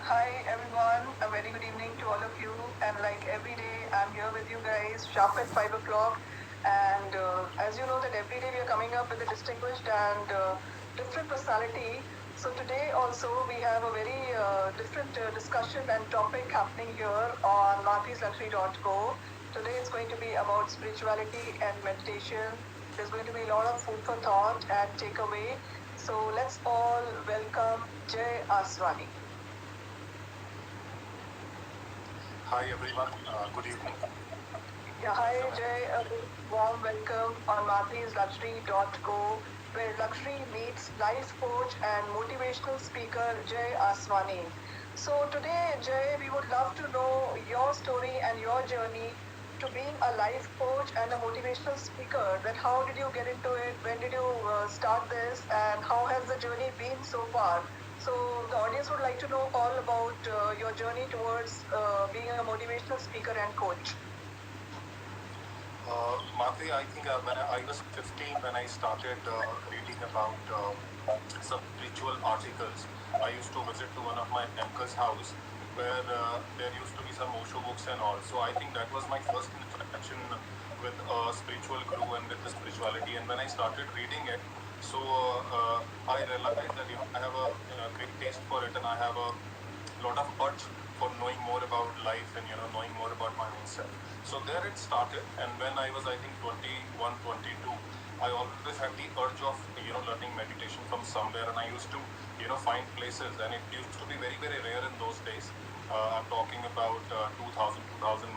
Hi everyone, a very good evening to all of you. And like every day, I'm here with you guys, sharp at 5 o'clock. And as you know, that every day we are coming up with a distinguished and different personality. So today also we have a very different discussion and topic happening here on marthisluxury.co. Today it's going to be about spirituality and meditation. There's going to be a lot of food for thought and takeaway. So let's all welcome Jay Aswani. Hi everyone, good evening. Yeah, hi Jay, a warm welcome on marthisluxury.co, where luxury meets life coach and motivational speaker Jay Aswani. So today, Jay, we would love to know your story and your journey to being a life coach and a motivational speaker. That how did you get into it? When did you start this? And how has the journey been so far? So the audience would like to know all about your journey towards being a motivational speaker and coach. Madhvi, I think when I was 15, when I started reading about some spiritual articles, I used to visit to one of my uncle's house where there used to be some Osho books and all. So I think that was my first interaction with a spiritual guru and with the spirituality. And when I started reading it, so I realized that I have a great taste for it, and I have a lot of urge for knowing more about life and knowing more about my own self. So there it started, and when I was, I think, 21, 22, I always had the urge of learning meditation from somewhere, and I used to find places, and it used to be very, very rare in those days. I'm talking about 2000, 2001.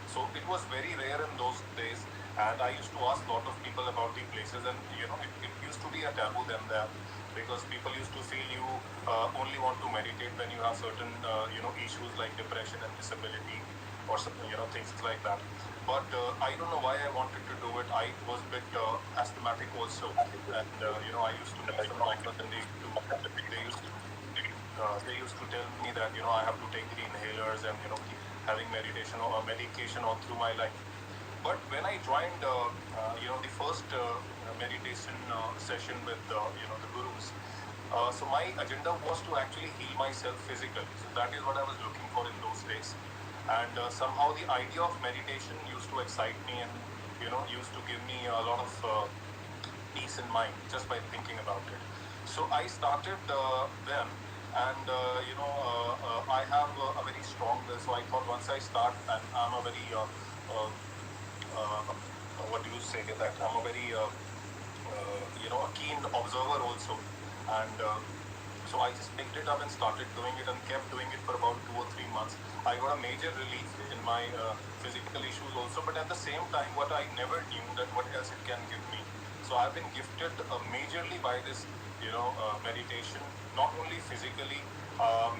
So it was very rare in those days, and I used to ask a lot of people about the places, and it used to be a taboo then there, because people used to feel you only want to meditate when you have certain issues like depression and disability or some, things like that. But I don't know why I wanted to do it. I was a bit asthmatic also, and I used to meet some doctors, and they used to tell me that I have to take the inhalers and keep having meditation or medication all through my life. But when I joined, the first meditation session with the gurus, so my agenda was to actually heal myself physically. So that is what I was looking for in those days, and somehow the idea of meditation used to excite me, and used to give me a lot of peace in mind just by thinking about it. So I started then, and I have a very strong will. So I thought once I start, and I'm a very what do you say that I'm a very a keen observer also, and so I just picked it up and started doing it and kept doing it for about 2 or 3 months. I got a major relief in my physical issues also, but at the same time, what I never knew that what else it can give me. So I've been gifted majorly by this, meditation, not only physically,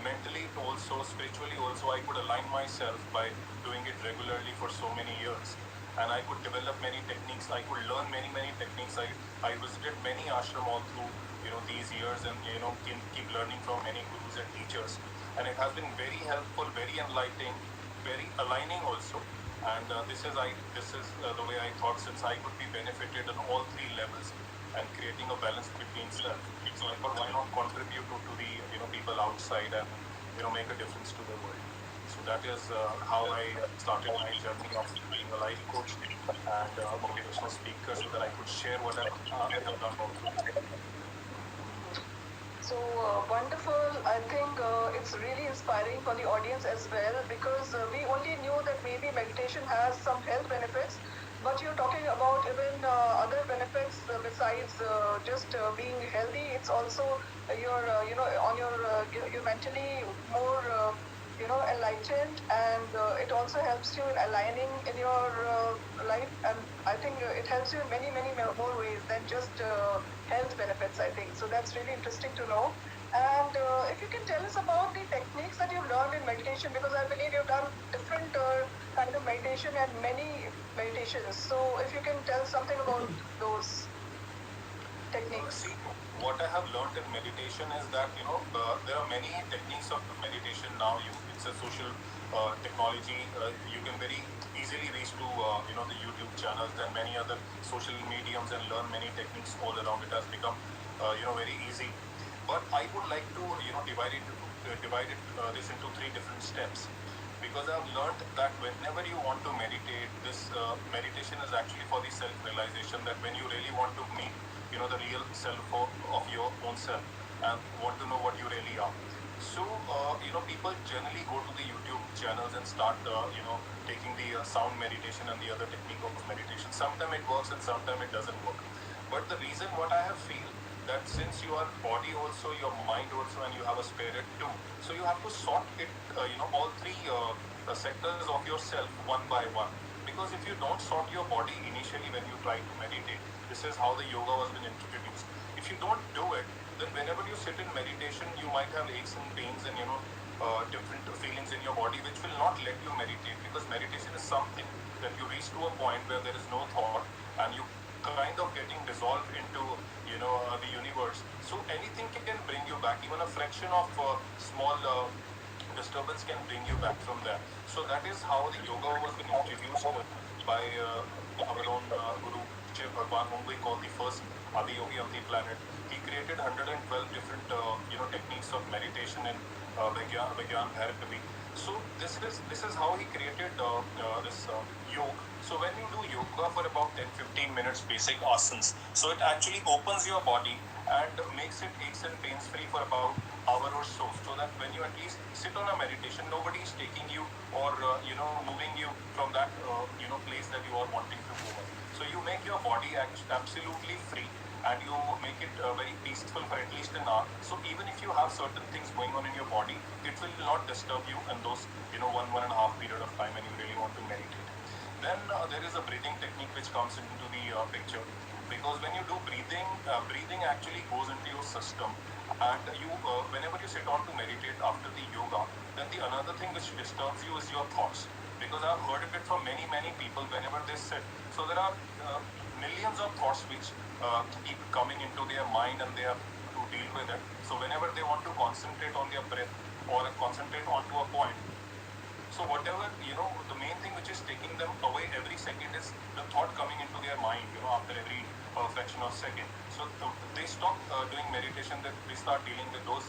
mentally, also spiritually. Also, I could align myself by doing it regularly for so many years, and I could develop many techniques. I could learn many, many techniques. I visited many ashram all through these years, and keep learning from many gurus and teachers, and it has been very helpful, very enlightening, very aligning also. And this is the way I thought, since I could be benefited on all three levels and creating a balance between self. So I thought, why not contribute to the people outside, and make a difference to the world. So that is how I started my journey of being a life coach and a motivational speaker, so that I could share what I have done all through. So wonderful. I think it's really inspiring for the audience as well, because we only knew that maybe meditation has some health benefits, but you're talking about even other benefits besides just being healthy. It's also you're on your you're mentally more enlightened, and it also helps you in aligning in your life. And I think it helps you in many more ways than just health benefits, I think. So that's really interesting to know. And if you can tell us about the techniques that you learned in meditation, because I believe you've done different kind of meditation and many meditations. So if you can tell something about those techniques. See, what I have learned in meditation is that there are many techniques of meditation now. It's a social technology. You can very easily reach to the YouTube channels and many other social mediums and learn many techniques all around. It has become very easy. But I would like to divide it into divided this into three different steps, because I've learned that whenever you want to meditate, this meditation is actually for the self-realization. That when you really want to meet, the real self of your own self, and want to know what you really are. So, people generally go to the YouTube channels and start, taking the sound meditation and the other technique of meditation. Sometimes it works and sometimes it doesn't work. But the reason what I have feel that since you are body also, your mind also, and you have a spirit too, so you have to sort it, all three sectors of yourself one by one. Because if you don't sort your body initially when you try to meditate, this is how the yoga was been introduced. If you don't do it, then whenever you sit in meditation, you might have aches and pains and different feelings in your body, which will not let you meditate. Because meditation is something that you reach to a point where there is no thought, and you kind of getting dissolved into the universe. So anything can bring you back. Even a fraction of small disturbance can bring you back from there. So that is how the yoga was been introduced by our own Guru Shiv Bhagwan, whom we call the first Adi Yogi of the planet. He created 112 different techniques of meditation in Vigyan Bhairavi. So this is how he created this yoga. So when you do yoga for about 10-15 minutes, basic asanas, so it actually opens your body and makes it aches and pains free for about hour or so. So that when you at least sit on a meditation, nobody is taking you or moving you from that place that you are wanting to move on. So you make your body absolutely free, and you make it very peaceful for at least an hour. So even if you have certain things going on in your body, it will not disturb you in those 1.5 period of time when you really want to meditate. Then there is a breathing technique which comes into the picture, because when you do breathing, breathing actually goes into your system, and you whenever you sit on to meditate after the yoga, then the another thing which disturbs you is your thoughts. Because I've heard it from many people whenever they sit. So there are millions of thoughts which keep coming into their mind, and they have to deal with it. So whenever they want to concentrate on their breath or concentrate onto a point, so whatever, the main thing which is taking them away every second is the thought coming into their mind, after every fraction of second. So they stop doing meditation, that they start dealing with those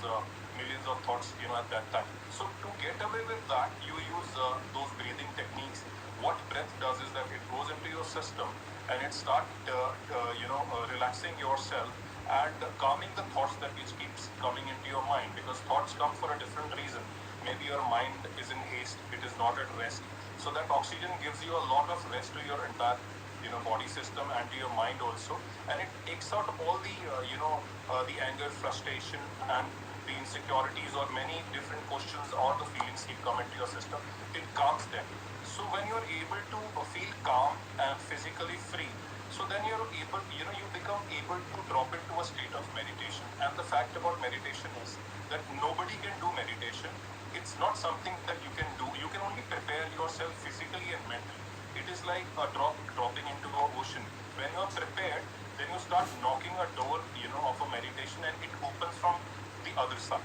millions of thoughts, at that time. So to get away with that, you use those breathing techniques. What breath does is that it goes into your system, and it start, relaxing yourself and calming the thoughts that which keeps coming into your mind. Because thoughts come for a different reason. Maybe your mind is in haste, it is not at rest. So that oxygen gives you a lot of rest to your entire body system and to your mind also, and it takes out all the the anger, frustration, and the insecurities, or many different questions or the feelings keep come into your system. It calms them. So when you're able to feel calm and physically free, so then you're able, you become able to drop into a state of meditation. And the fact about meditation is that nobody can do meditation. It's not something that you can do. You can only prepare yourself physically and mentally. It is like a drop dropping into the ocean. When you're prepared, then you start knocking a door, of a meditation, and it opens from the other side.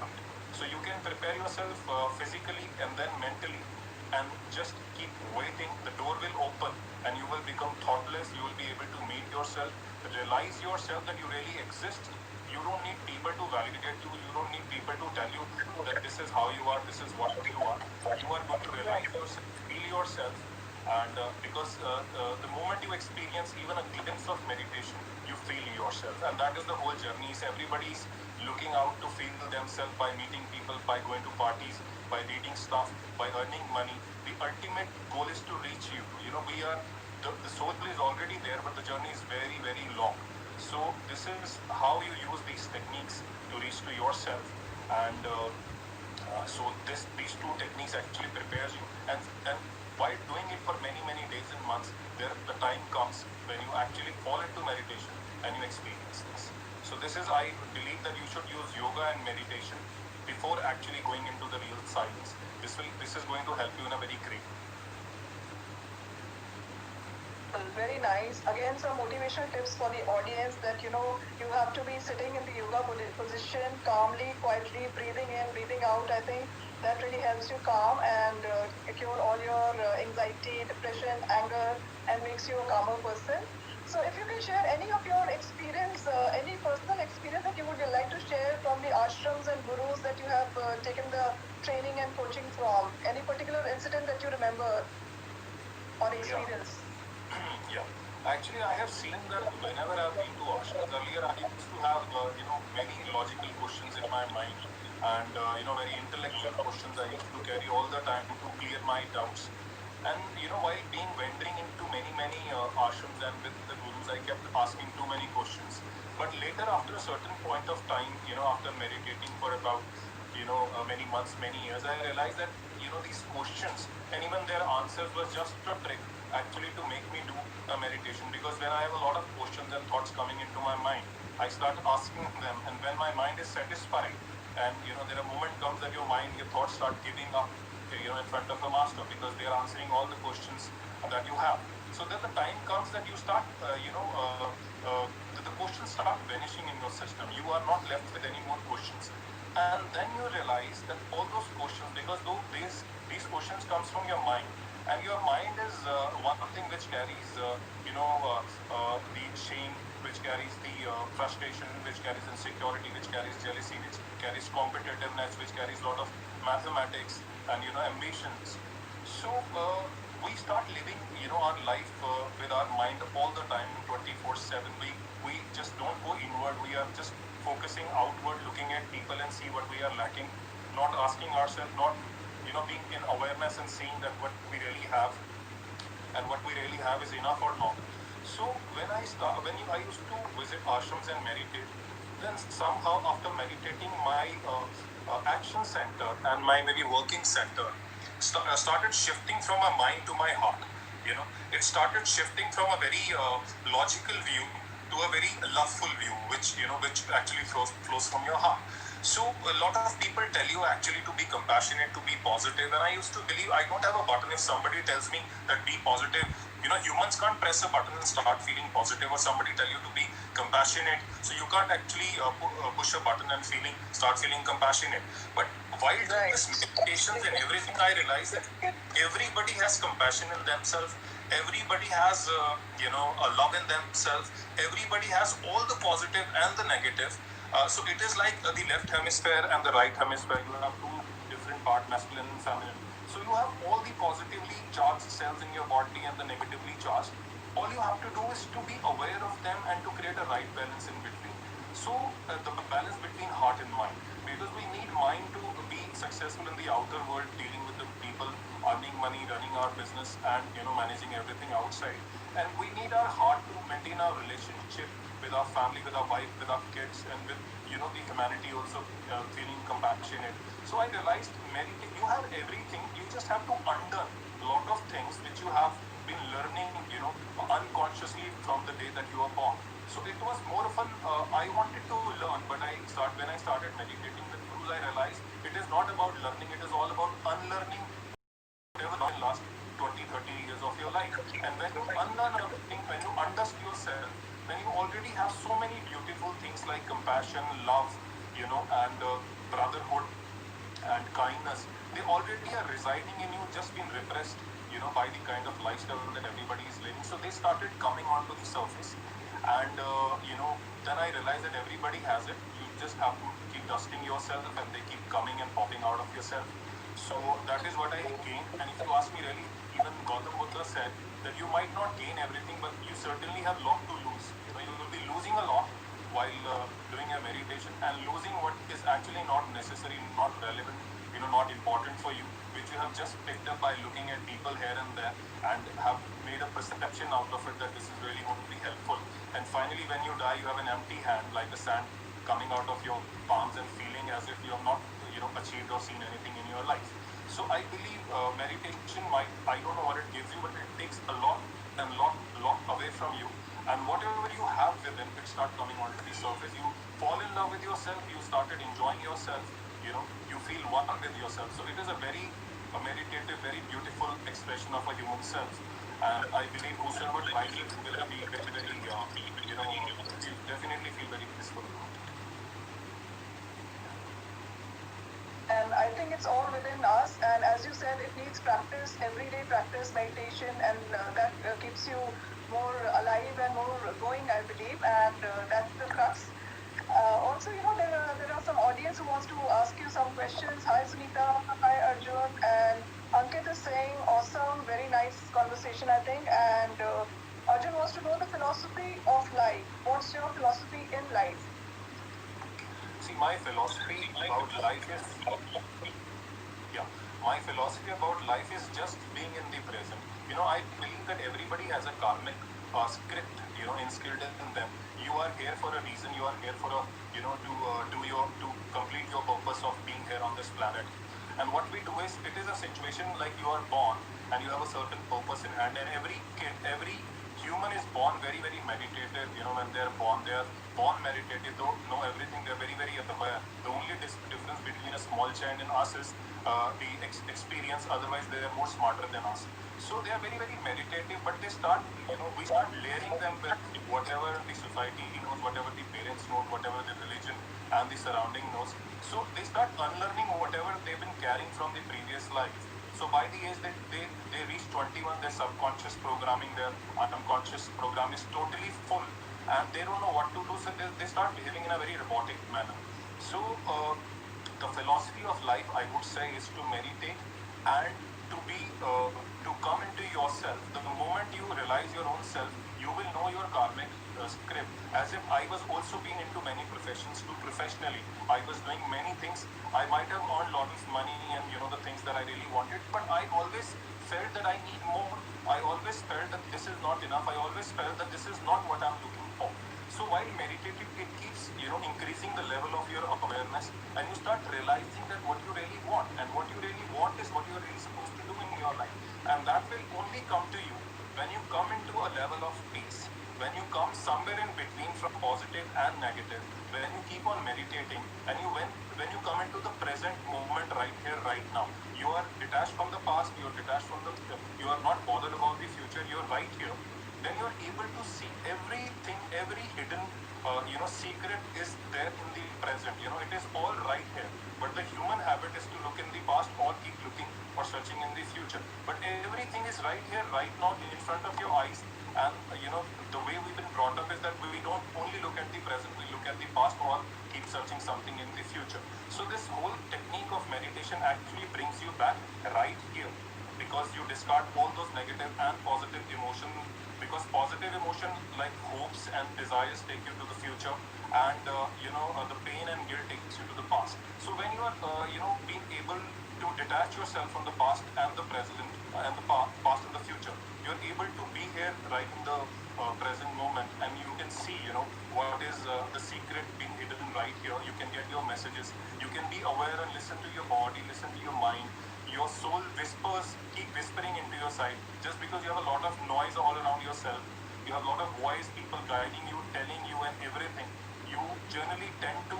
So you can prepare yourself physically and then mentally, and just keep waiting. The door will open, and you will become thoughtless. You will be able to meet yourself, realize yourself that you really exist. You don't need people to validate you. You don't need people to tell you that this is how you are, this is what you are. You are going to realize yourself, feel yourself, and because the moment you experience even a glimpse of meditation, you feel yourself. And that is the whole journey. So everybody's looking out to feel themselves by meeting people, by going to parties, by reading stuff, by earning money. The ultimate goal is to reach you. We are, the soul is already there, but the journey is very long. So this is how you use these techniques to reach to yourself. And so these two techniques actually prepares you, and by doing it for many days and months, the time comes when you actually fall into meditation and you experience this. So this is, I believe that you should use yoga and meditation before actually going into the real science. This is going to help you in a very great. Very nice. Again, some motivational tips for the audience that you have to be sitting in the yoga position calmly, quietly, breathing in, breathing out. I think that really helps you calm and cure all your anxiety, depression, anger, and makes you a calmer person. So if you can share any of your experience, any personal experience that you would like to share from the ashrams and gurus that you have taken the incident that you remember or Yeah. experience? Yeah. Actually, I have seen that whenever I've been to ashrams earlier, I used to have, many logical questions in my mind and, very intellectual questions I used to carry all the time to clear my doubts. And, while being wandering into many ashrams and with the gurus, I kept asking too many questions. But later, after a certain point of time, after meditating for about, many months, many years, I realized that, these questions and even their answers was just a trick actually to make me do a meditation, because when I have a lot of questions and thoughts coming into my mind, I start asking them, and when my mind is satisfied, and there a moment comes that your thoughts start giving up, in front of a master, because they are answering all the questions that you have. So then the time comes that you start, the questions start vanishing in your system. You are not left with any more questions, and then you realize that all those questions, because though these questions comes from your mind, and your mind is one thing which carries the shame, which carries the frustration, which carries insecurity, which carries jealousy, which carries competitiveness, which carries a lot of mathematics and ambitions. So we start living our life with our mind all the time, 24/7. We just don't go inward. We are just focusing outward, looking at people and see what we are lacking, not asking ourselves, not being in awareness and seeing that what we really have and what we really have is enough or not. So when I used to visit ashrams and meditate, then somehow after meditating, my action center and my maybe working center started shifting from my mind to my heart. It started shifting from a very logical view to a very loveful view, which actually flows from your heart. So a lot of people tell you actually to be compassionate, to be positive, and I used to believe I don't have a button. If somebody tells me that be positive, humans can't press a button and start feeling positive, or somebody tell you to be compassionate, so you can't actually push a button and start feeling compassionate. But while doing Right. this meditations and everything, I realized that everybody has compassion in themselves. Everybody has, a love in themselves. Everybody has all the positive and the negative. So it is like the left hemisphere and the right hemisphere. You have two different parts, masculine and feminine. So you have all the positively charged cells in your body and the negatively charged. All you have to do is to be aware of them and to create a right balance in between. So the balance between heart and mind, because we need mind to be successful in the outer world, dealing with the people, earning money, running our business, and managing everything outside. And we need our heart to maintain our relationship with our family, with our wife, with our kids, and with the humanity also, feeling compassionate. So I realized meditate. You have everything. You just have to unlearn a lot of things which you have been learning, unconsciously from the day that you were born. So it was more of an I wanted to learn, but when I started meditating with gurus, I realized it is not about learning. It is all about unlearning whatever in last 20, 30 years of your life. And when you unlearn everything, when you understand yourself, when you already have so many beautiful things like compassion, love, and brotherhood and kindness, they already are residing in you, just been repressed, by the kind of lifestyle that everybody is living. So they started coming onto the surface. And, then I realized that everybody has it. You just have to keep dusting yourself and they keep coming and popping out of yourself. So that is what I gained. And if you ask me really, even Gautam Buddha said that you might not gain everything, but you certainly have a lot to lose. You will be losing a lot while doing a meditation, and losing what is actually not necessary, not relevant, not important for you, which you have just picked up by looking at people here and there and have made a perception out of it that this is really going to be helpful. And finally, when you die, you have an empty hand, like the sand coming out of your palms and feeling as if you have not, achieved or seen anything in your life. So I believe meditation might, I don't know what it gives you, but it takes a lot and lot away from you. And whatever you have within, it start coming onto the surface. You fall in love with yourself. You started enjoying yourself. You feel one with yourself. So it is a meditative, very beautiful expression of a human self. And I believe whosoever tries it will be very, very, will definitely feel very peaceful. And I think it's all within us. And as you said, it needs practice, everyday practice, meditation, and that keeps you more alive and more going, I believe. And that's the crux. Also, there are some audience who wants to ask you some questions. Hi, Sunita. Hi, Arjun. And Ankit is saying my philosophy about life is, yeah, my philosophy about life is just being in the present. I believe that everybody has a karmic script, instilled in them. You are here for a reason. You are here for a, to complete your purpose of being here on this planet. And what we do is, it is a situation like you are born and you have a certain purpose in hand. And every kid, every human is born very, very meditative. When they're born, they are born meditative. Don't know everything. They're very, very aware. The only difference between a small child and us is the experience. Otherwise, they are more smarter than us. So they are very, very meditative. But they start, we start layering them with whatever the society knows, whatever the parents know, whatever the religion and the surrounding knows. So they start unlearning whatever they've been carrying from the previous life. So by the age that they reach 21, their subconscious programming, their unconscious program is totally full, and they don't know what to do. So they start behaving in a very robotic manner. So the philosophy of life, I would say, is to meditate and to be to come into yourself. The moment you realize your own self, you will know your karmic script. As if I was also being into many professions too professionally. I was doing many things. I might have earned a lot of money and the things that I really wanted, but I always felt that I need more. I always felt that this is not enough. I always felt that this is not what I'm looking for. So while meditating, it keeps increasing the level of your awareness, and you start realizing that what you really want, and what you really want is what you're really supposed to do in your life, and that will only come to you when you come into a level of peace, when you come somewhere in between from positive and negative, when you keep on meditating, and when you come into the present moment right here, right now, you are detached from the past, you are detached from the, you are not bothered about the future, you are right here. Then you are able to see everything, every hidden, secret is there in the present. It is all right here. But the human habit is to look in the past or keep looking or searching in the future. But everything is right here, right now, in front of your eyes. And the way we've been brought up is that we don't only look at the present, we look at the past or keep searching something in the future. So this whole technique of meditation actually brings you back right here, because you discard all those negative and positive emotions, because positive emotion like hopes and desires take you to the future, and the pain and guilt takes you to the past. So when you are being able to detach yourself from the past and the present and the past and the future, you're able to be here right in the present moment, and you can see what is the secret being hidden right here. You can get your messages, you can be aware and listen to your body, listen to your mind. Your soul whispers, keep whispering into your side. Just because you have a lot of noise all around yourself, you have a lot of voice, people guiding you, telling you and everything, you generally tend to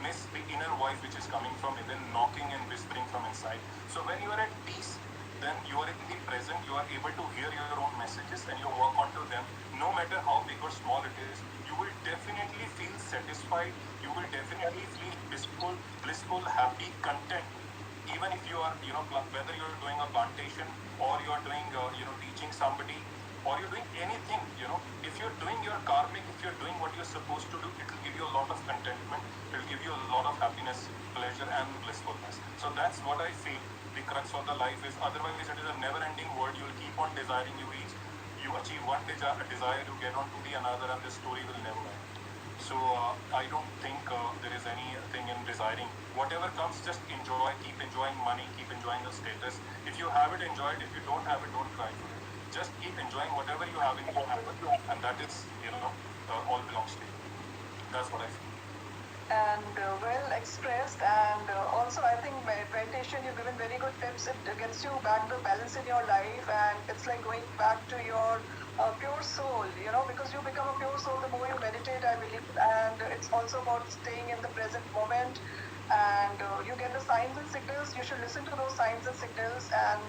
miss the inner voice which is coming from within, knocking and whispering from inside. So when you are at peace, then you are in the present, you are able to hear your own messages and you work onto them. No matter how big or small it is, you will definitely feel satisfied, you will definitely feel blissful, happy, content. Even if you are, whether you're doing a plantation or you're doing, teaching somebody, or you're doing anything, if you're doing your karmic, if you're doing what you're supposed to do, it will give you a lot of contentment, it will give you a lot of happiness, pleasure, and blissfulness. So that's what I feel the crux of the life is. Otherwise, it is a never-ending world. You will keep on desiring, you achieve one desire, you get on to the another, and the story will never end. So I don't think there is anything in desiring. Whatever comes, just enjoy. Keep enjoying money. Keep enjoying the status. If you have it, enjoy it. If you don't have it, don't cry for it. Just keep enjoying whatever you have in your hand, and that is, all belongs to you. That's what I feel. And well expressed, and also I think meditation, you've given very good tips. It gets you back the balance in your life, and it's like going back to your pure soul, because you become a pure soul the more you meditate, I believe. And it's also about staying in the present moment, and you get the signs and signals. You should listen to those signs and signals, and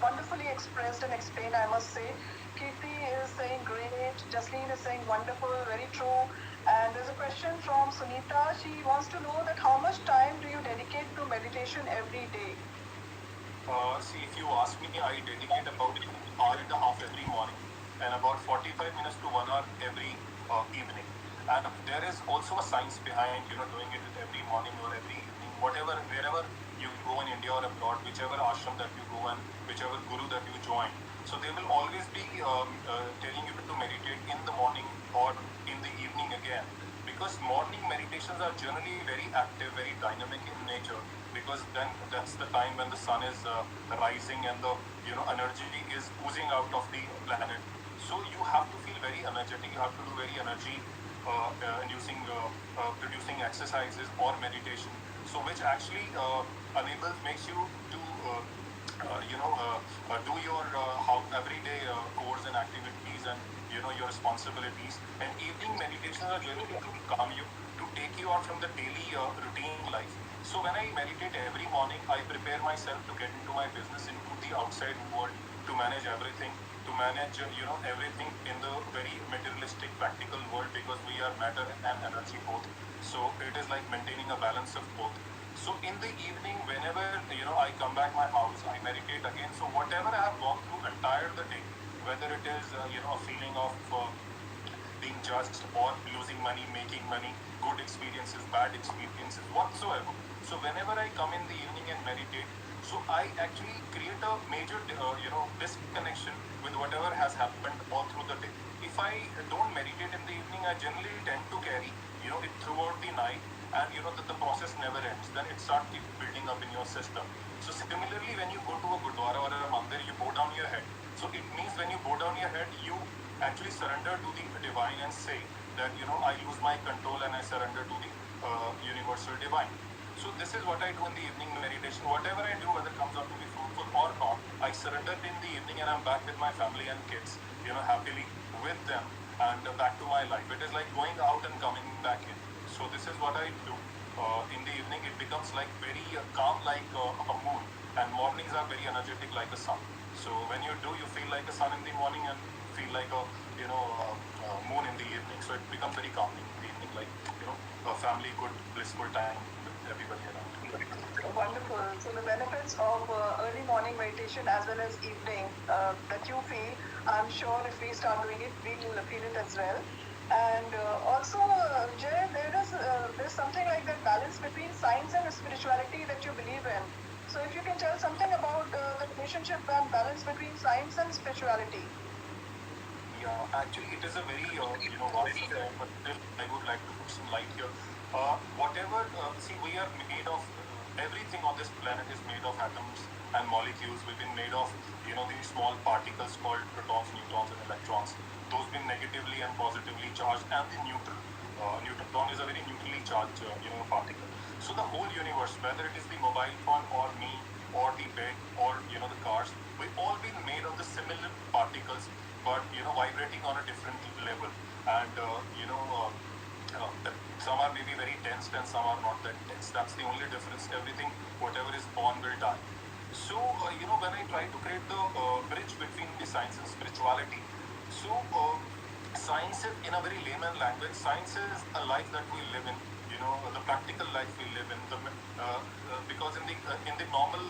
wonderfully expressed and explained, I must say. Kirti is saying great, Jasleen is saying wonderful, very true. And there's a question from Sunita. She wants to know that how much time do you dedicate to meditation every day? See, if you ask me, I dedicate about an hour and a half every morning, and about 45 minutes to 1 hour every evening. And there is also a science behind, doing it every morning or every evening, whatever, wherever you go in India or abroad, whichever ashram that you go and whichever guru that you join. So they will always be telling you to meditate in the morning or in the evening again, because morning meditations are generally very active, very dynamic in nature, because then that's the time when the sun is rising and the energy is oozing out of the planet. So you have to feel very energetic, you have to do very energy inducing producing exercises or meditation, so which actually enables makes you to do your how everyday chores and activities and your responsibilities. And evening meditations are generally to calm you, to take you out from the daily routine life. So when I meditate every morning, I prepare myself to get into my business, into the outside world, to manage everything, to manage everything in the very materialistic practical world, because we are matter and energy both. So it is like maintaining a balance of both. So in the evening, whenever I come back my house, I meditate again. So whatever I have gone through entire the day, whether it is a feeling of being judged or losing money, making money, good experiences, bad experiences, whatsoever. So whenever I come in the evening and meditate, so I actually create a major disconnection with whatever has happened all through the day. If I don't meditate in the evening, I generally tend to carry it throughout the night, and that the process never ends. Then it starts keep building up in your system. So similarly, when you go to a gurdwara or a mandir, you bow down your head. So it means when you bow down your head, you actually surrender to the divine and say that I lose my control and I surrender to the universal divine. So this is what I do in the evening meditation. Whatever I do, whether it comes out to be fruitful or not, I surrender in the evening and I'm back with my family and kids, happily with them, and back to my life. It is like going out and coming back in. So this is what I do. In the evening, it becomes like very calm, like a moon, and mornings are very energetic, like a sun. So when you do, you feel like a sun in the morning and feel like a moon in the evening. So it becomes very calming in the evening, like a family, good, blissful time with everybody around. Wonderful. So the benefits of early morning meditation as well as evening that you feel, I'm sure if we start doing it, we will feel it as well. And also, Jay, there's something like that balance between science and spirituality that you believe in. So if you can tell something about the relationship and balance between science and spirituality. Yeah, actually, it is a very vast topic, but still, I would like to put some light here. Whatever, see, we are made of everything on this planet is made of atoms and molecules. We've been made of these small particles called protons, neutrons, and electrons. Those been negatively and positively charged, and the neutral. Neutron is a very neutrally charged particle. So the whole universe, whether it is the mobile phone or me or the bed or the cars, we all been made of the similar particles, but vibrating on a different level. And some are maybe very dense and some are not that dense. That's the only difference. Everything, whatever is born, will die. So when I try to create the bridge between the science and spirituality, so science is, in a very layman language, science is a life that we live in, the practical life we live in, because in the normal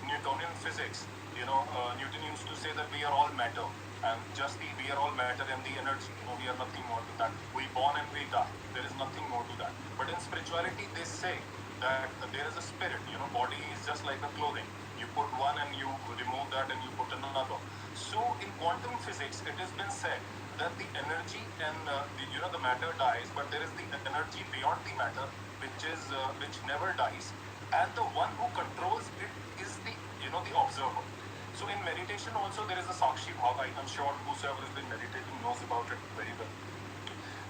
Newtonian physics, Newton used to say that we are all matter, and just we are all matter and the energy, we are nothing more to that. We born and we die, there is nothing more to that. But in spirituality they say that there is a spirit, body is just like a clothing. You put one and you remove that and you put another. So in quantum physics, it has been said that the energy and the matter dies, but there is the energy beyond the matter, which never dies, and the one who controls it is the the observer. So in meditation also there is a Sakshi Bhava. I'm sure whosoever has been meditating knows about it very well.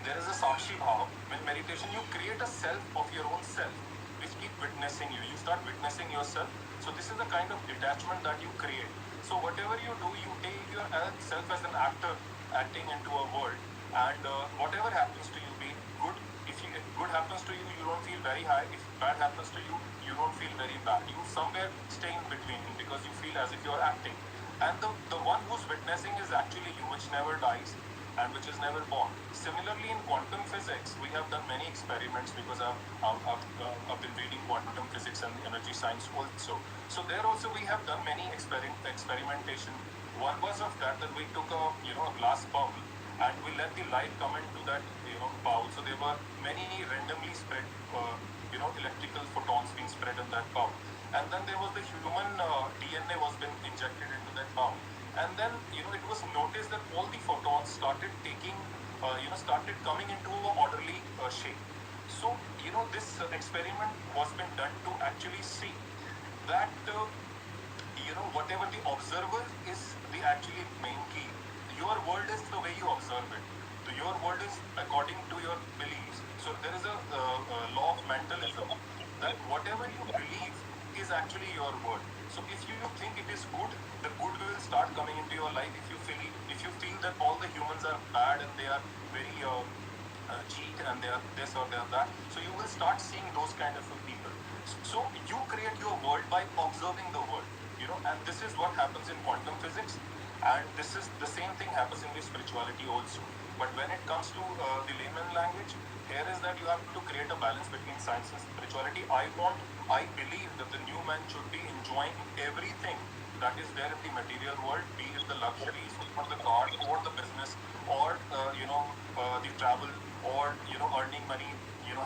There is a Sakshi Bhava. When meditation, you create a self of your own self, which keep witnessing you. You start witnessing yourself. So this is the kind of detachment that you create. So whatever you do, you take yourself as an actor acting into a world, and whatever happens to you, be it good. If good happens to you, you don't feel very high. If bad happens to you, you don't feel very bad. You somewhere stay in between because you feel as if you're acting. And the one who's witnessing is actually you, which never dies and which is never born. Similarly, in quantum physics, we have done many experiments because I've been reading quantum physics and energy science also. So there also we have done many experimentation. One was of that we took a glass bowl and we let the light come into that bowl. So there were many randomly spread electrical photons being spread in that bowl. And then there was the human DNA was been injected into that bowl. And then it was noticed that all the photons started taking started coming into a orderly shape. So this experiment was been done to actually see that whatever the observer is the actually main key. Your world is the way you observe it. Your world is according to your beliefs. So there is a law of mentalism that whatever you believe is actually your world. So if you think it is good, the good will start coming into your life. If you feel that all the humans are bad and they are very cheat and they are this or they are that, so you will start seeing those kind of people. So you create your world by observing the world, and this is what happens in quantum physics, and this is the same thing happens in the spirituality also. But when it comes to the layman language, here is that you have to create a balance between science and spirituality. I believe that the new man should be enjoying everything that is there in the material world, be it the luxuries or the car or the business or the travel or earning money,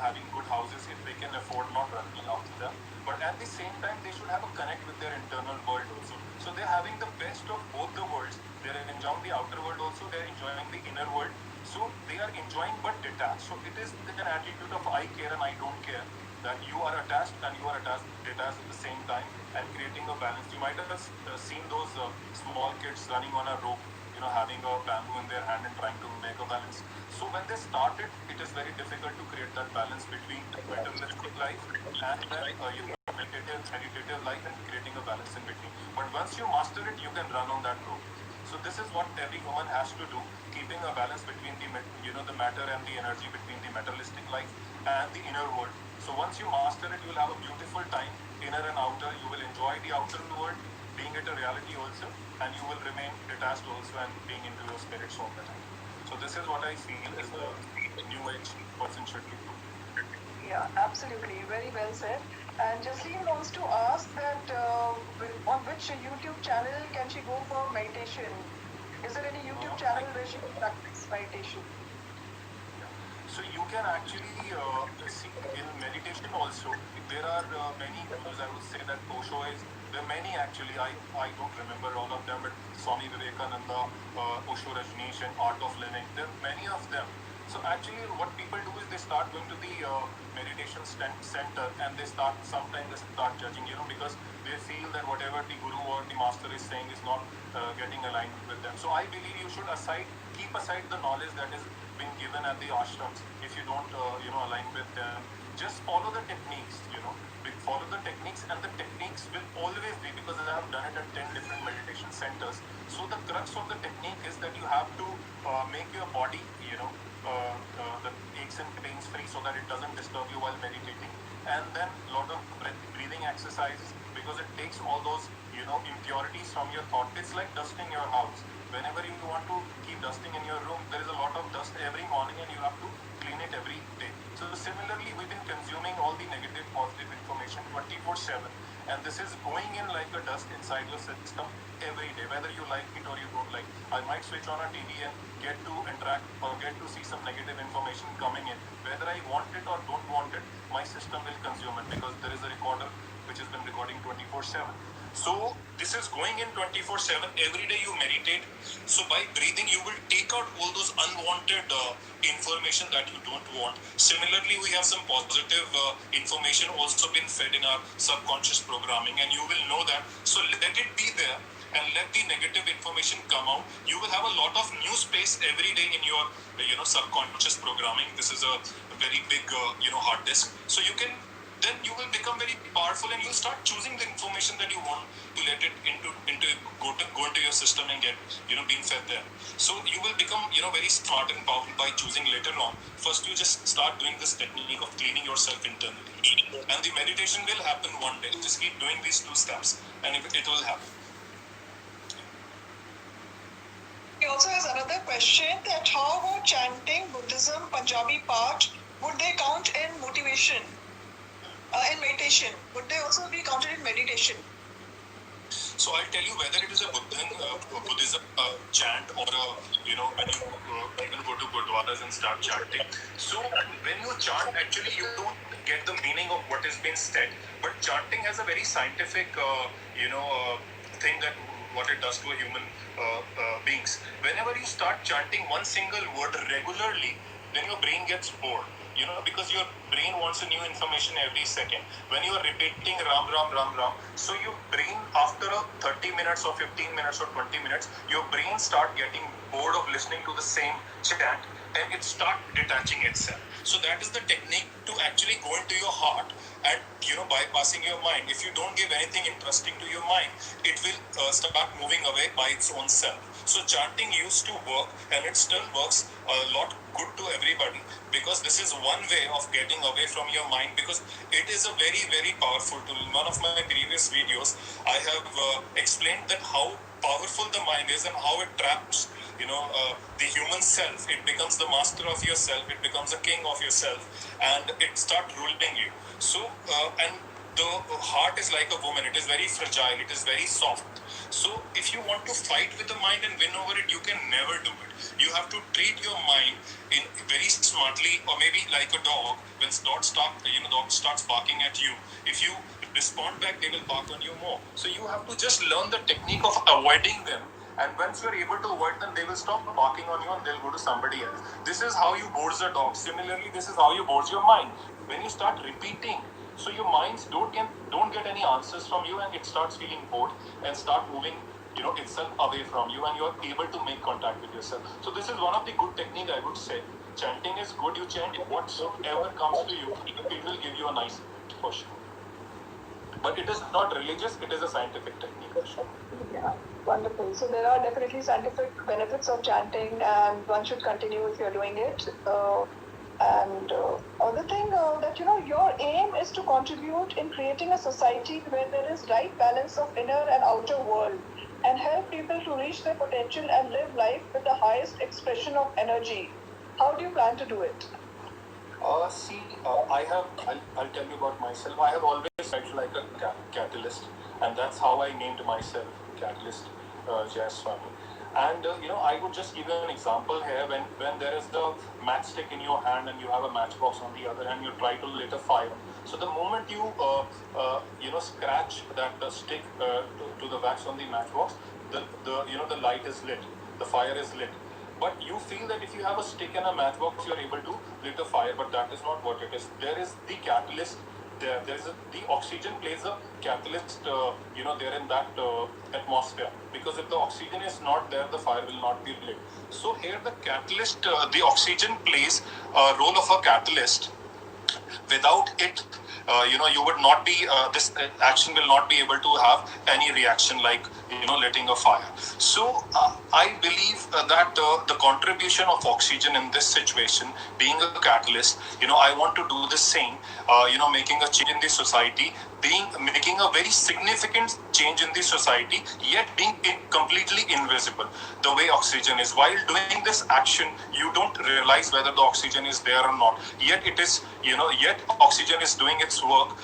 having good houses if they can afford, not running after them. But at the same time, they should have a connect with their internal world also. So they're having the best of both the worlds. They're enjoying the outer world also. They're enjoying the inner world. So they are enjoying but detached. So it is an attitude of I care and I don't care, that you are attached and you are detached at the same time, and creating a balance. You might have seen those small kids running on a rope, having a bamboo in their hand and trying to make a balance. So when they started, it is very difficult to create that balance between materialistic life and then meditative life, and creating a balance in between. But once you master it, you can run on that rope. So this is what every human has to do, keeping a balance between the matter and the energy, between the materialistic life and the inner world. So once you master it, you will have a beautiful time, inner and outer. You will enjoy the outer world, being it a reality also, and you will remain detached also and being into your spirits all the time. So this is what I feel is the new age person should do. Yeah, absolutely. Very well said. And Jasleen wants to ask that on which YouTube channel can she go for meditation? Is there any YouTube channel where she can practice meditation? So you can actually see in meditation also. There are many gurus. I would say that Osho is. There are many actually. I don't remember all of them, but Swami Vivekananda, Osho Rajneesh, and Art of Living. There are many of them. So actually, what people do is they start going to the meditation center, and they sometimes they start judging, because they feel that whatever the guru or the master is saying is not getting aligned with them. So I believe you should keep aside the knowledge that is being given at the ashrams. If you don't align with them, just follow the techniques. Follow the techniques, and the techniques will always be, because I have done it at 10 different meditation centers. So the crux of the technique is that you have to make your body the aches and pains free, so that it doesn't disturb you while meditating. And then a lot of breathing exercises, because it takes all those impurities from your thought. It's like dusting your house. Whenever you want to keep dusting in your room, there is a lot of dust every morning, and you have to clean it every day. So similarly, we've been consuming all the negative, positive information 24/7, and this is going in like a dust inside your system every day, whether you like it or you don't like. I might switch on a TV and get to interact or get to see some negative information coming in. Whether I want it or don't want it, my system will consume it, because there is a recorder which has been recording 24/7. So this is going in 24/7. Every day you meditate. So by breathing, you will take out all those unwanted information that you don't want. Similarly, we have some positive information also been fed in our subconscious programming, and you will know that. So let it be there, and let the negative information come out. You will have a lot of new space every day in your subconscious programming. This is a very big hard disk. So you can, then you will become very powerful, and you'll start choosing the information that you want to let it go into your system and get being fed there. So you will become very smart and powerful by choosing later on. First, you just start doing this technique of cleaning yourself internally, and the meditation will happen one day. Just keep doing these two steps, and it will happen. He also has another question, that how about chanting, Buddhism, Punjabi part, would they count in motivation, in meditation? Would they also be counted in meditation? So I'll tell you, whether it is a Buddhism chant, or when you even go to gurdwaras and start chanting. So when you chant, actually you don't get the meaning of what is being said, but chanting has a very scientific thing that what it does to a human beings. Whenever you start chanting one single word regularly, then your brain gets bored. Because your brain wants a new information every second. When you are repeating Ram Ram Ram Ram, so your brain after 30 minutes or 15 minutes or 20 minutes, your brain start getting bored of listening to the same chant, and it start detaching itself. So that is the technique to actually go into your heart and bypassing your mind. If you don't give anything interesting to your mind, it will start moving away by its own self. So chanting used to work, and it still works a lot good to everybody, because this is one way of getting away from your mind, because it is a very very powerful tool. In one of my previous videos, I have explained that how powerful the mind is and how it traps the human self. It becomes the master of yourself, it becomes a king of yourself, and it start ruling you. So and the heart is like a woman, it is very fragile, it is very soft. So if you want to fight with the mind and win over it, you can never do it. You have to treat your mind in very smartly, or maybe like a dog. When dog starts barking at you, if you respond back, they will bark on you more. So you have to just learn the technique of avoiding them, and once you are able to avoid them, they will stop barking on you and they'll go to somebody else. This is how you board the dog. Similarly, this is how you board your mind. When you start repeating, so your minds don't get any answers from you, and it starts feeling bored and start moving itself away from you, and you are able to make contact with yourself. So this is one of the good technique, I would say. Chanting is good. You chant whatsoever comes to you, it will give you a nice for sure. But it is not religious, it is a scientific technique for sure. Yeah, wonderful. So there are definitely scientific benefits of chanting, and one should continue if you're doing it. And other thing that your aim is to contribute in creating a society where there is right balance of inner and outer world, and help people to reach their potential and live life with the highest expression of energy. How do you plan to do it? I'll tell you about myself. I have always felt like a catalyst, and that's how I named myself Catalyst Jayaswami. And I would just give you an example here. When there is the matchstick in your hand and you have a matchbox on the other hand, you try to lit a fire. So the moment you scratch that stick to the wax on the matchbox, the light is lit, the fire is lit. But you feel that if you have a stick and a matchbox, you are able to lit a fire, but that is not what it is. There is the catalyst. The oxygen plays a catalyst, there in that atmosphere. Because if the oxygen is not there, the fire will not be lit. So here the catalyst, the oxygen plays a role of a catalyst. Without it, you would not be, this action will not be able to have any reaction like, letting a fire. So I believe that the contribution of oxygen in this situation, being a catalyst, I want to do the same, making a change in the society, making a very significant change in the society, yet being completely invisible, the way oxygen is. While doing this action, you don't realize whether the oxygen is there or not. Yet it is, yet oxygen is doing its work,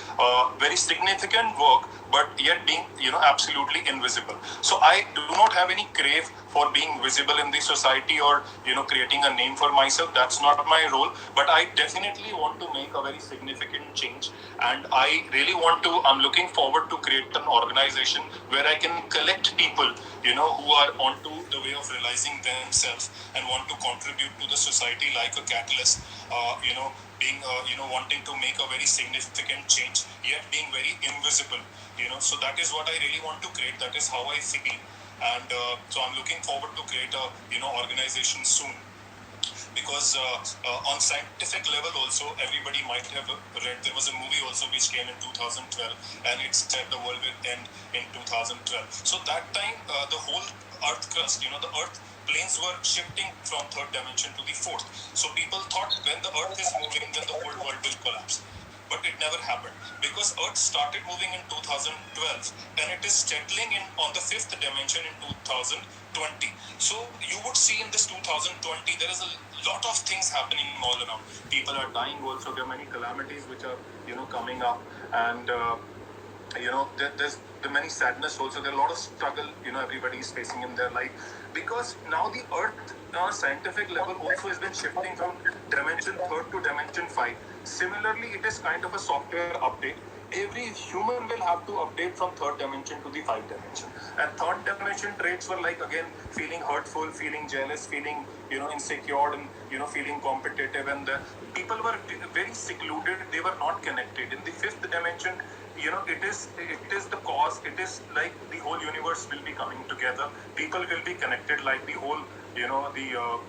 very significant work, but yet being, absolutely invisible. So I do not have any crave for being visible in the society, or, creating a name for myself. That's not my role, but I definitely want to make a very significant change. And I really I'm looking forward to create an organization where I can collect people, who are onto the way of realizing themselves and want to contribute to the society like a catalyst, being, wanting to make a very significant change, yet being very invisible, so that is what I really want to create. That is how I feel. And so I'm looking forward to create a, organization soon. Because on scientific level also, everybody might have read, there was a movie also which came in 2012, and it said the world will end in 2012. So that time, the whole earth crust, the earth planes were shifting from third dimension to the fourth. So people thought when the earth is moving, then the whole world will collapse. But it never happened, because earth started moving in 2012, and it is settling in on the fifth dimension in 2020. So you would see in this 2020, there is a lot of things happening all around. People are dying also. There are many calamities which are, coming up. And there's the many sadness also. There are a lot of struggle, everybody is facing in their life, because now the earth on a scientific level also has been shifting from dimension 3 to dimension 5. Similarly, it is kind of a software update. every human will have to update from third dimension to the five dimension. And third dimension traits were like, again, feeling hurtful, feeling jealous, feeling, insecure, and, feeling competitive. And people were very secluded. They were not connected. In the fifth dimension, it is the cause. It is like the whole universe will be coming together. People will be connected, like the whole, the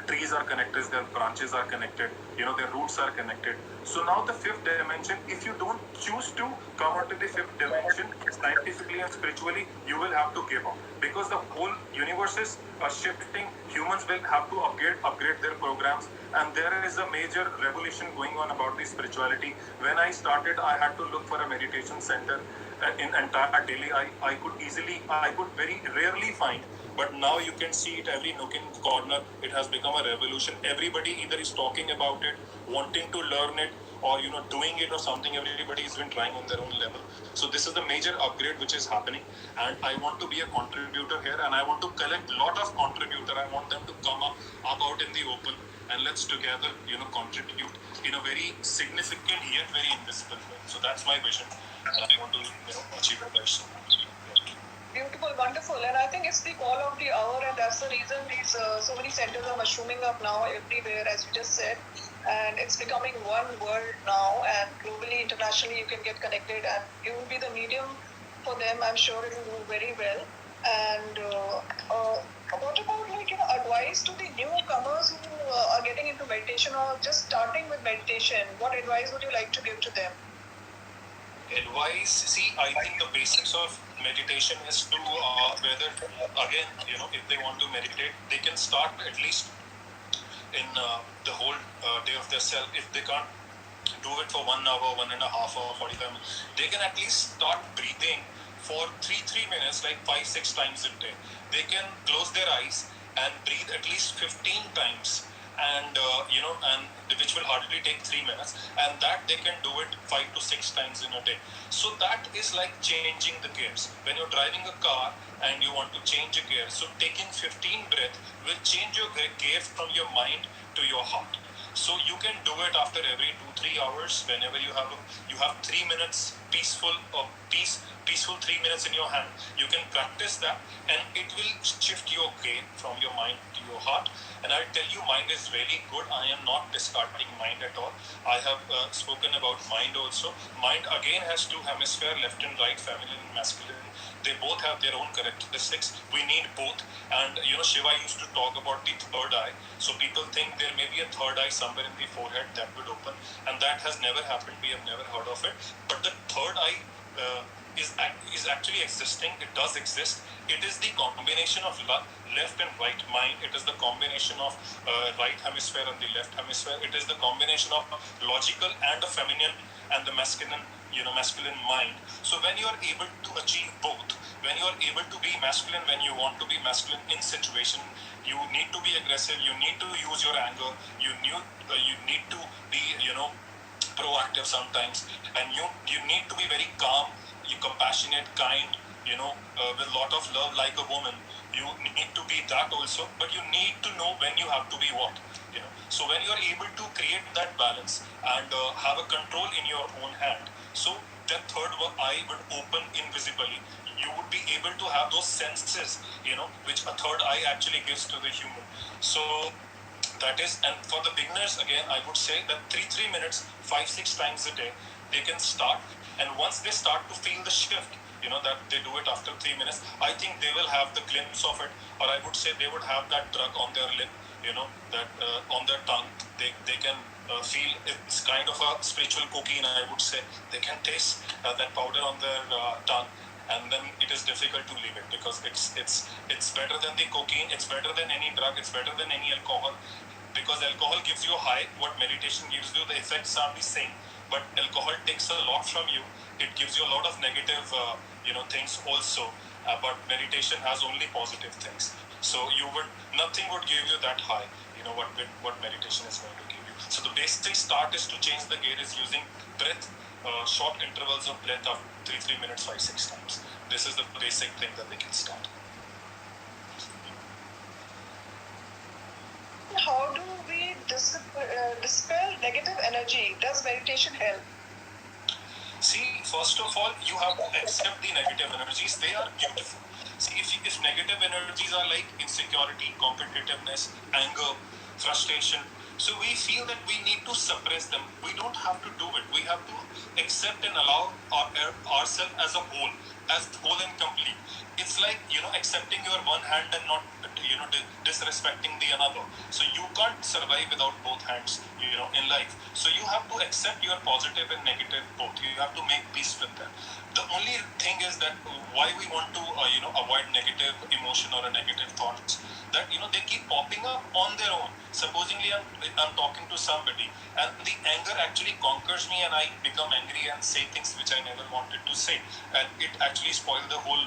trees are connected, their branches are connected, their roots are connected. So now the fifth dimension, if you don't choose to come onto the fifth dimension, scientifically and spiritually, you will have to give up, because the whole universe is shifting. Humans will have to upgrade their programs, and there is a major revolution going on about the spirituality. When I started, I had to look for a meditation center in entire Delhi. I could very rarely find, but now you can see it every nook and corner. It has become a revolution. Everybody either is talking about it, wanting to learn it, or doing it or something. Everybody has been trying on their own level. So this is the major upgrade which is happening, and I want to be a contributor here, and I want to collect lot of contributor. I want them to come up out in the open, and let's together contribute in a very significant yet very invisible way. So that's my vision, and I want to achieve it very soon. Beautiful, wonderful, and I think it's the call of the hour, and that's the reason these so many centers are mushrooming up now everywhere, as you just said, and it's becoming one world now, and globally, internationally, you can get connected, and you will be the medium for them. I'm sure it will do very well. And what about advice to the newcomers who are getting into meditation or just starting with meditation? What advice would you like to give to them? Advice, see, I think the basics of meditation is to whether, again, if they want to meditate, they can start at least in the whole day of their self. If they can't do it for 1 hour, 1.5 hour, 45 minutes, they can at least start breathing for 3 minutes, like 5-6 times a day. They can close their eyes and breathe at least 15 times, and which will hardly take 3 minutes, and that they can do it 5 to 6 times in a day. So that is like changing the gears. When you're driving a car and you want to change a gear, so taking 15 breath will change your gear from your mind to your heart. So you can do it after every 2-3 hours. Whenever you have 3 minutes peaceful 3 minutes in your hand, you can practice that, and it will shift your gain from your mind to your heart. And I tell you, mind is really good. I am not discarding mind at all. I have spoken about mind also. Mind again has two hemispheres, left and right, feminine and masculine. They both have their own characteristics. We need both. And Shiva used to talk about the third eye. So people think there may be a third eye somewhere in the forehead that would open, and that has never happened. We have never heard of it. But the third eye is actually existing. It does exist. It is the combination of left and right mind. It is the combination of right hemisphere and the left hemisphere. It is the combination of logical and the feminine and the masculine mind. So when you are able to achieve both, when you are able to be masculine, when you want to be masculine in situation, you need to be aggressive. You need to use your anger. You need to be proactive sometimes, and you need to be very calm, you compassionate, kind, with lot of love, like a woman. You need to be that also, but you need to know when you have to be what. So when you are able to create that balance and have a control in your own hand, so that third eye would open invisibly. You would be able to have those senses, which a third eye actually gives to the human. So that is, and for the beginners, again, I would say that 3 minutes, 5-6 times a day, they can start. And once they start to feel the shift, that they do it after 3 minutes, I think they will have the glimpse of it, or I would say they would have that drug on their lip, that on their tongue. They can feel it's kind of a spiritual cocaine, I would say. They can taste that powder on their tongue, and then it is difficult to leave it, because it's better than the cocaine, it's better than any drug, it's better than any alcohol, because alcohol gives you a high. What meditation gives you, the effects are the same, but alcohol takes a lot from you. It gives you a lot of negative things also, but meditation has only positive things. So nothing would give you that high, what meditation is going to give you. So the basic start is to change the gear is using breath, short intervals of breath of 3 minutes, 5-6 times. This is the basic thing that they can start. How do we dispel negative energy? Does meditation help? See, first of all, you have to accept the negative energies. They are beautiful. See, if negative energies are like insecurity, competitiveness, anger, frustration, so we feel that we need to suppress them. We don't have to do it. We have to accept and allow ourselves as a whole and complete. It's like, accepting your one hand and not, disrespecting the another. So you can't survive without both hands, in life. So you have to accept your positive and negative both. You have to make peace with them. The only thing is that why we want to, avoid negative emotion or a negative thoughts, that, they keep popping up on their own. Supposingly, I'm talking to somebody and the anger actually conquers me and I become angry and say things which I never wanted to say. And it actually spoils the whole,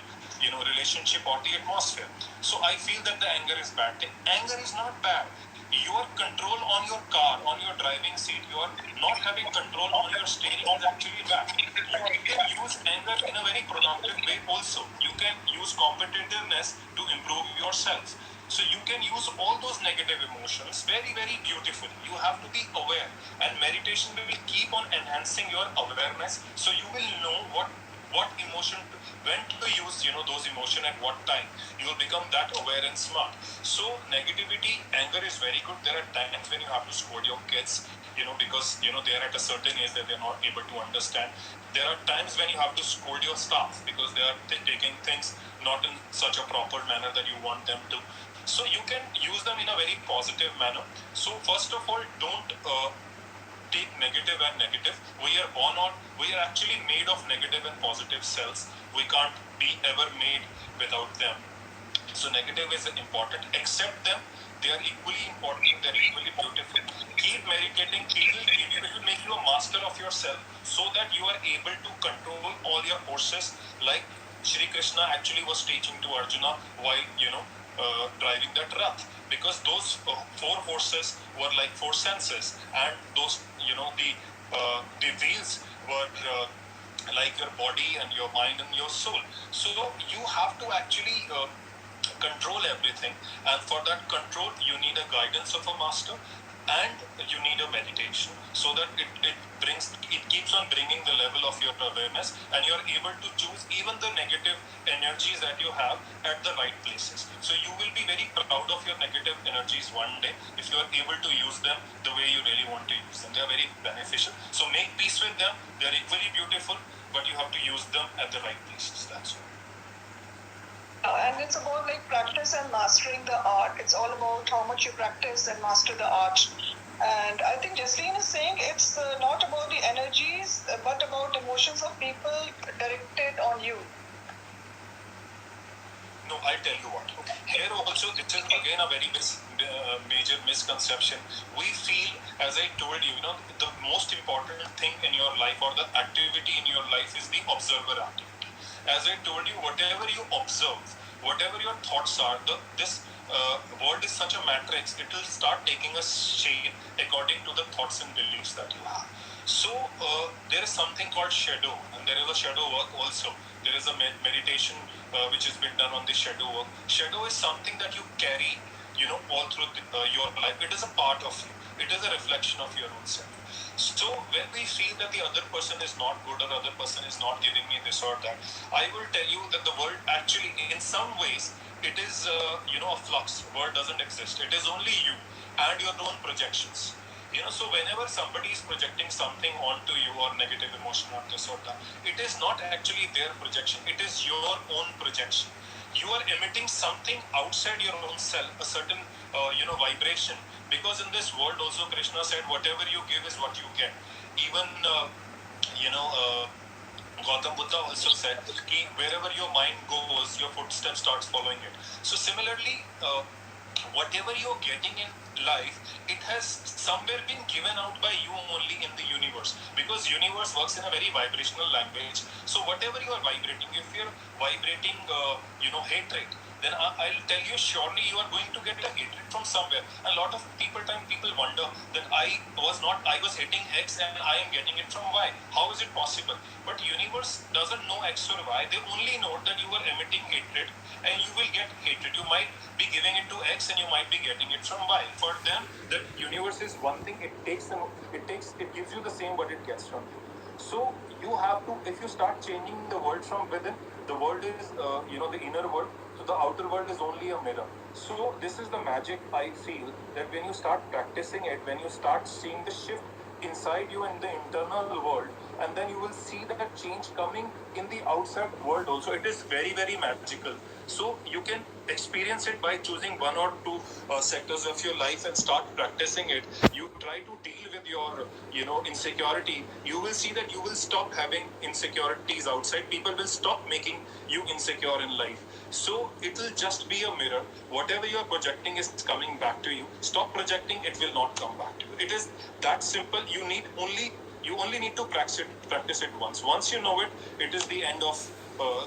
relationship or the atmosphere. So I feel that the anger is bad. The anger is not bad. Your control on your car, on your driving seat, you are not having control on your steering is actually bad. You can use anger in a very productive way also. You can use competitiveness to improve yourself. So you can use all those negative emotions very, very beautifully. You have to be aware, and meditation will keep on enhancing your awareness. So you will know what emotion, when to use, those emotion at what time. You will become that aware and smart. So negativity, anger is very good. There are times when you have to scold your kids, because they are at a certain age that they're not able to understand. There are times when you have to scold your staff because they are taking things not in such a proper manner that you want them to. So you can use them in a very positive manner. So first of all, don't take negative and negative. We are born on, we are actually made of negative and positive cells. We can't be ever made without them. So negative is important. Accept them. They are equally important. They are equally beautiful. Keep meditating. It will make you a master of yourself so that you are able to control all your forces, like Shri Krishna actually was teaching to Arjuna while, driving that rath, because those four horses were like four senses, and those, the wheels were like your body and your mind and your soul. So you have to actually control everything, and for that control you need a guidance of a master, and you need a meditation, so that it keeps on bringing the level of your awareness, and you're able to choose even the negative energies that you have at the right places. So you will be very proud of your negative energies one day if you are able to use them the way you really want to use them. They are very beneficial. So make peace with them. They are equally beautiful, but you have to use them at the right places. That's all. And it's about like practice and mastering the art. It's all about how much you practice and master the art. And I think Justine is saying it's not about the energies, but about emotions of people directed on you. No, I'll tell you what. Here also, this is again a very major misconception. We feel, as I told you, the most important thing in your life, or the activity in your life, is the observer activity. As I told you, whatever you observe, whatever your thoughts are, this world is such a matrix. It will start taking a shape according to the thoughts and beliefs that you have. So there is something called shadow, and there is a shadow work also. There is a meditation which has been done on the shadow work. Shadow is something that you carry, all through your life. It is a part of you. It is a reflection of your own self. So when we feel that the other person is not good, or other person is not giving me this or that, I will tell you that the world actually, in some ways, it is a flux. World doesn't exist. It is only you and your own projections. So whenever somebody is projecting something onto you, or negative emotion or this or that, it is not actually their projection. It is your own projection. You are emitting something outside your own self, a certain vibration. Because in this world also, Krishna said, whatever you give is what you get. Even Gautam Buddha also said, wherever your mind goes, your footsteps starts following it. So similarly, whatever you're getting in life, it has somewhere been given out by you only in the universe, because universe works in a very vibrational language. So whatever you are vibrating, if you're vibrating hatred, then I'll tell you surely you are going to get a hatred from somewhere. A lot of people wonder that I was hitting X and I am getting it from Y. How is it possible? But universe doesn't know X or Y. They only know that you are emitting hatred, and you will get hatred. You might be giving it to X and you might be getting it from Y. For them, the universe is one thing. It gives you the same what it gets from you. So You have to, if you start changing the world from within, the world is, the inner world, so the outer world is only a mirror. So this is the magic I feel, that when you start practicing it, when you start seeing the shift inside you in the internal world, and then you will see that change coming in the outside world also. It is very, very magical. So you can experience it by choosing one or two sectors of your life and start practicing it. You try to deal with your insecurity. You will see that you will stop having insecurities outside. People will stop making you insecure in life. So it will just be a mirror. Whatever you are projecting is coming back to you. Stop projecting, it will not come back to you. It is that simple. You only need to practice it once. Once you know it, it is the end of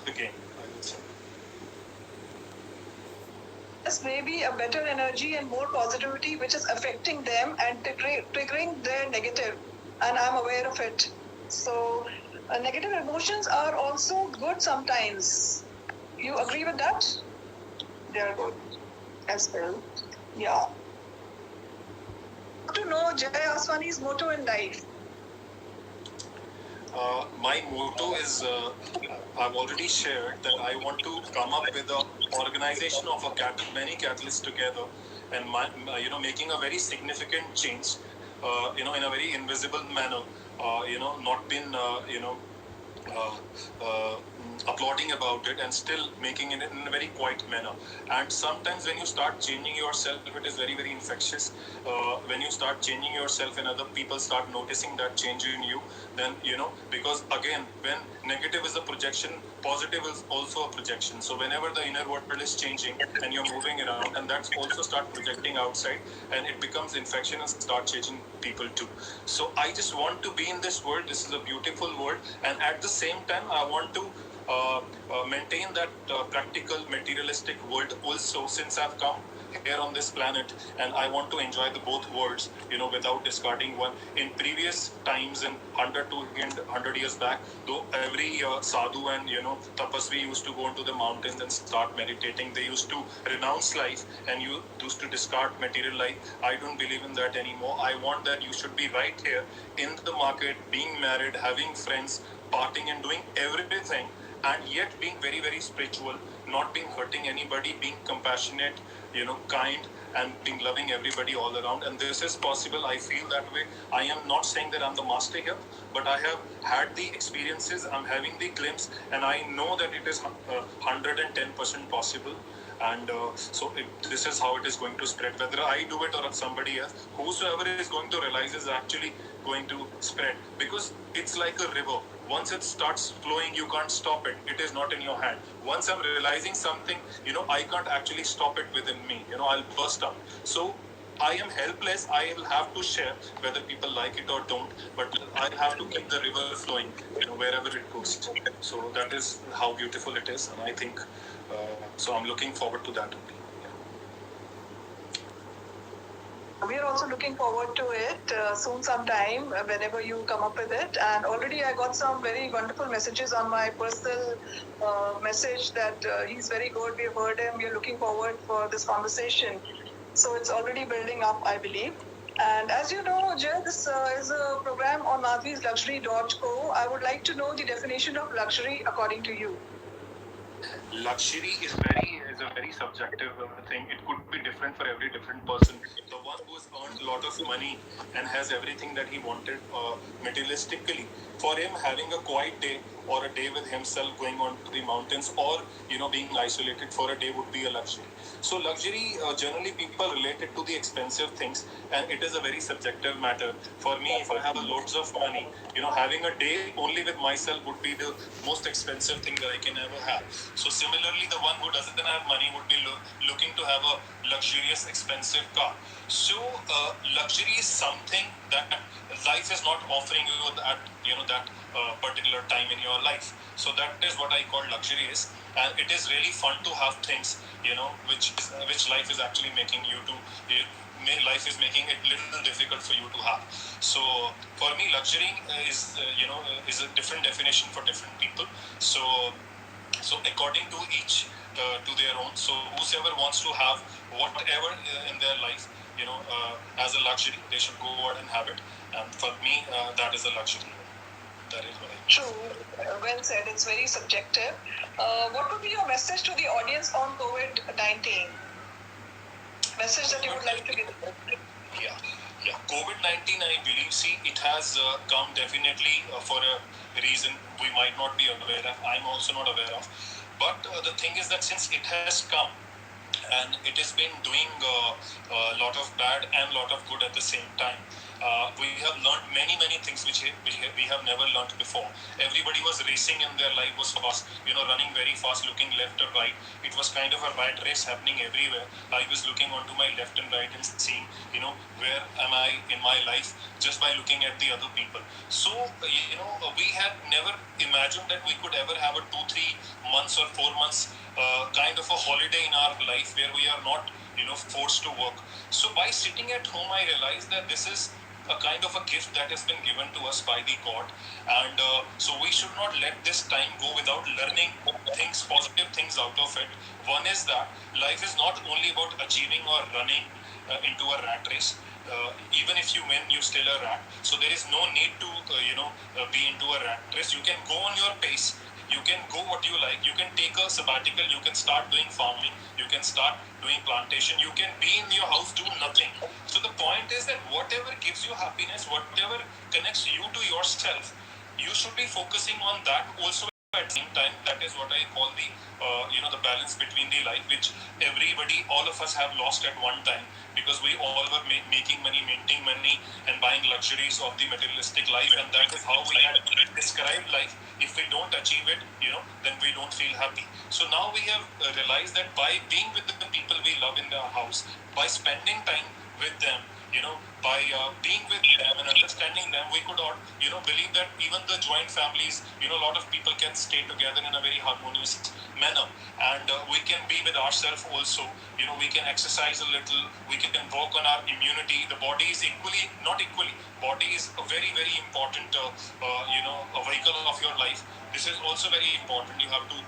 the game, I would say. Yes, maybe a better energy and more positivity which is affecting them and triggering their negative, and I'm aware of it. So negative emotions are also good sometimes. You agree with that? They are good as well. Yeah. To know Jay Aswani's motto in life. My motto is, I've already shared that I want to come up with an organization of many catalysts together, and making a very significant change, in a very invisible manner, not been, uh, uh, applauding about it, and still making it in a very quiet manner. And sometimes when you start changing yourself, it is very, very infectious. When you start changing yourself and other people start noticing that change in you, then, because again, when negative is a projection, positive is also a projection. So whenever the inner world is changing and you're moving around, and that's also start projecting outside, and it becomes infection and start changing people too. So I just want to be in this world. This is a beautiful world, and at the same time, I want to maintain that practical, materialistic world also, since I've come here on this planet, and I want to enjoy the both worlds, without discarding one. In previous times, in 100 years back, though every sadhu and tapasvi used to go into the mountains and start meditating. They used to renounce life and you used to discard material life. I don't believe in that anymore. I want that you should be right here in the market, being married, having friends, partying and doing everything, and yet being very, very spiritual, not being hurting anybody, being compassionate, kind, and being loving everybody all around. And this is possible. I feel that way. I am not saying that I'm the master here, but I have had the experiences. I'm having the glimpse, and I know that it is 110% possible. And this is how it is going to spread. Whether I do it or somebody else, whosoever is going to realize is actually going to spread, because it's like a river. Once it starts flowing, you can't stop it. It is not in your hand. Once I'm realizing something, I can't actually stop it within me. I'll burst out. So I am helpless. I will have to share whether people like it or don't, but I have to keep the river flowing, wherever it goes. So that is how beautiful it is, and I think so. I'm looking forward to that only. We are also looking forward to it soon sometime whenever you come up with it. And already I got some very wonderful messages on my personal message that he's very good. We have heard him. We are looking forward for this conversation. So it's already building up, I believe. And as you know, Jay, this is a program on madhvisluxury.co. I would like to know the definition of luxury according to you. Luxury is a very subjective thing. It could be different for every different person. The one who has earned a lot of money and has everything that he wanted materialistically, for him having a quiet day or a day with himself, going on to the mountains, or being isolated for a day would be a luxury. So luxury, generally people relate it to the expensive things, and it is a very subjective matter. For me, if I have a loads of money, having a day only with myself would be the most expensive thing that I can ever have. So similarly, the one who doesn't have money would be looking to have a luxurious, expensive car. So luxury is something that life is not offering you at that particular time in your life. So that is what I call luxury is, and it is really fun to have things which life is actually making you to. Life is making it little difficult for you to have. So for me, luxury is a different definition for different people. So according to each, to their own. So whosoever wants to have whatever in their life, as a luxury, they should go out and have it. And for me, that is a luxury. That is what I mean. True. Well said. It's very subjective. What would be your message to the audience on COVID-19? Message that you would like to give? Yeah, yeah. COVID-19, I believe, see, it has come definitely for a reason we might not be aware of. I'm also not aware of. But the thing is that since it has come, and it has been doing a lot of bad and a lot of good at the same time. We have learned many things which we have never learned before. Everybody was racing and their life was fast, running very fast, looking left or right. It was kind of a rat race happening everywhere. I was looking onto my left and right and seeing, where am I in my life just by looking at the other people. So, we had never imagined that we could ever have a 2-3 months or 4 months kind of a holiday in our life where we are not forced to work. So by sitting at home, I realized that this is a kind of a gift that has been given to us by the God, and so we should not let this time go without learning things, positive things out of it. One is that life is not only about achieving or running into a rat race. Even if you win, you still a rat. So there is no need to be into a rat race. You can go on your pace. You can go what you like. You can take a sabbatical. You can start doing farming. You can start doing plantation. You can be in your house, do nothing. So the point is that whatever gives you happiness, whatever connects you to yourself, you should be focusing on that also at the same time. That is what I call the the balance between the life, which everybody, all of us have lost at one time, because we all were making money, minting money, and buying luxuries of the materialistic life, and that is how we had described life. If we don't achieve it, then we don't feel happy. So now we have realized that by being with the people we love in the house, by spending time with them, by being with them and understanding them, we could all, believe that even the joint families, a lot of people can stay together in a very harmonious manner, and we can be with ourselves also. We can exercise a little, we can work on our immunity. The body is equally, not equally, body is a very important, a vehicle of your life. This is also very important. You have to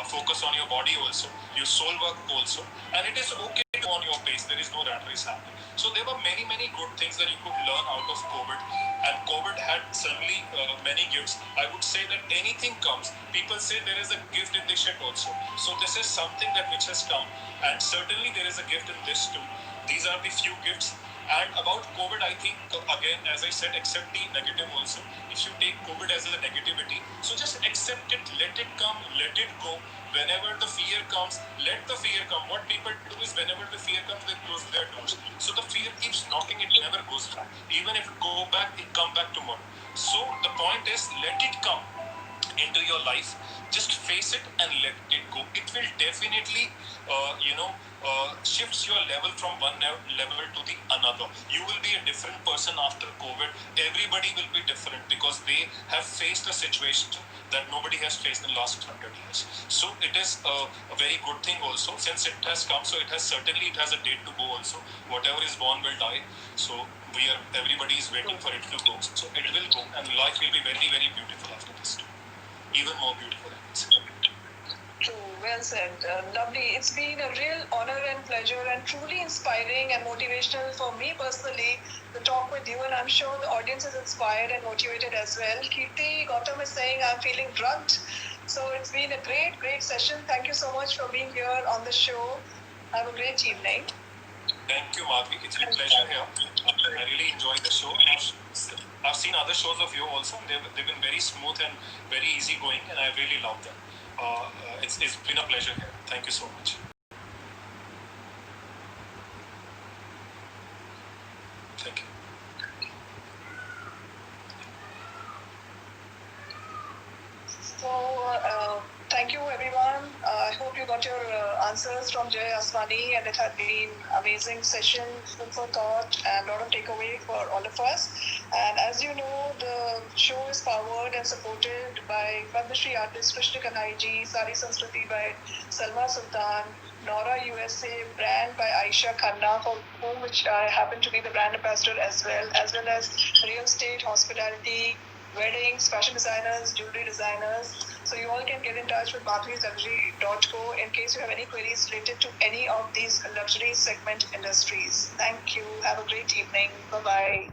focus on your body also, your soul work also, and it is okay to go on your pace. There is no rat race happening. So there were many good things that you could learn out of COVID, and COVID had certainly many gifts. I would say that anything comes. People say there is a gift in this shit also. So this is something that which has come, and certainly there is a gift in this too. These are the few gifts. And about COVID, I think, again, as I said, accept the negative also. If you take COVID as a negativity, so just accept it, let it come, let it go. Whenever the fear comes, let the fear come. What people do is whenever the fear comes, they close their doors. So the fear keeps knocking, it never goes back. Even if it go back, it come back tomorrow. So the point is, let it come into your life. Just face it and let it go. It will definitely shifts your level from one level to the another. You will be a different person after COVID. Everybody will be different because they have faced a situation that nobody has faced in the last 100 years. So it is a very good thing also, since it has come. So it has a date to go also. Whatever is born will die. So everybody is waiting for it to go. So it will go, and life will be very beautiful after this too. Even more beautiful, I would say. True, well said. Lovely. It's been a real honor and pleasure and truly inspiring and motivational for me personally to talk with you, and I'm sure the audience is inspired and motivated as well. Kirti Gautam is saying I'm feeling drugged. So it's been a great session. Thank you so much for being here on the show. Have a great evening. Thank you, Madhvi. It's been a pleasure here. I really enjoyed the show. I've seen other shows of you also. They've been very smooth and very easygoing, and I really love them. It's been a pleasure here. Thank you so much. Thank you. So, thank you everyone. I hope you got your answers from Jay Aswani, and it had been amazing session, food for thought, and a lot of takeaway for all of us. And as you know, the show is powered and supported by Padma Shri artist Krishna Kanhai ji, Sari Sanskriti by Salma Sultan, Nora USA brand by Aisha Khanna, for whom which I happen to be the brand ambassador as well as real estate, hospitality, weddings, fashion designers, jewelry designers. So you all can get in touch with madhviluxury.co in case you have any queries related to any of these luxury segment industries. Thank you. Have a great evening. Bye-bye.